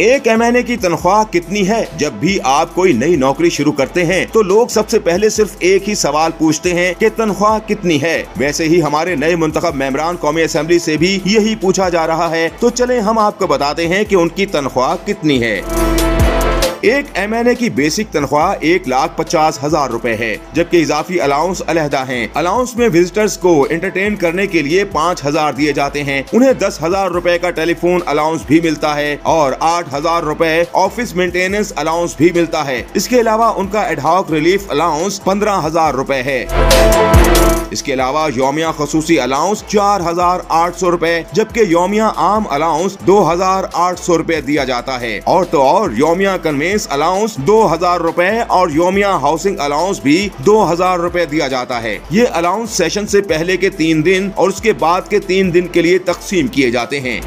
एक एमएनए की तनख्वाह कितनी है? जब भी आप कोई नई नौकरी शुरू करते हैं तो लोग सबसे पहले सिर्फ एक ही सवाल पूछते हैं कि तनख्वाह कितनी है। वैसे ही हमारे नए मुंतखब मेंबरान कौमी असेंबली से भी यही पूछा जा रहा है। तो चले हम आपको बताते हैं कि उनकी तनख्वाह कितनी है। एक एमएनए की बेसिक तनख्वाह 1,50,000 रुपए है, जबकि इजाफी अलाउंस अलहदा हैं। अलाउंस में विजिटर्स को एंटरटेन करने के लिए 5,000 दिए जाते हैं। उन्हें 10,000 रुपए का टेलीफोन अलाउंस भी मिलता है और 8,000 रुपए ऑफिस मेंटेनेंस अलाउंस भी मिलता है। इसके अलावा उनका एडहॉक रिलीफ अलाउंस 15,000 रुपए है। इसके अलावा योमिया खसूसी अलाउंस 4,800 रुपए, जबकि योमिया आम अलाउंस 2,800 रुपए दिया जाता है। और तो और योमिया कन्वेंस अलाउंस 2,000 रुपए और योमिया हाउसिंग अलाउंस भी 2,000 रुपए दिया जाता है। ये अलाउंस सेशन से पहले के 3 दिन और उसके बाद के 3 दिन के लिए तकसीम किए जाते हैं।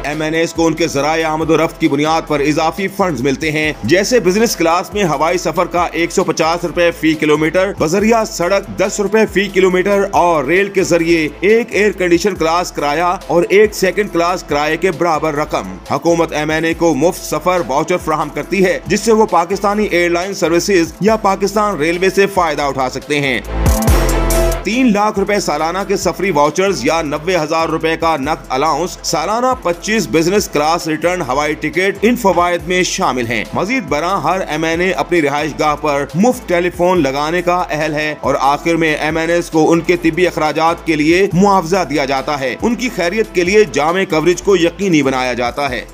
एमएनएस को उनके ज़राए आमद-ओ-रफ्त की बुनियाद पर इजाफी फंड्स मिलते हैं, जैसे बिजनेस क्लास में हवाई सफर का 150 रुपए फी किलोमीटर, बजरिया सड़क 10 रुपए फी किलोमीटर और रेल के जरिए एक एयर कंडीशन क्लास किराया और एक सेकंड क्लास किराए के बराबर रकम। हुकूमत एमएनए को मुफ्त सफर वाउचर फराहम करती है, जिससे वो पाकिस्तानी एयरलाइन सर्विसेज या पाकिस्तान रेलवे से फायदा उठा सकते हैं। 3 लाख रुपए सालाना के सफरी वाउचर्स या 90,000 रुपए का नकद अलाउंस, सालाना 25 बिजनेस क्लास रिटर्न हवाई टिकट इन फवायद में शामिल हैं। मजीद बरा हर एमएनए अपनी रिहाइश गाह पर मुफ्त टेलीफोन लगाने का अहल है और आखिर में एमएनएस को उनके तिब्बी अखराजात के लिए मुआवजा दिया जाता है। उनकी खैरियत के लिए जामे कवरेज को यकीनी बनाया जाता है।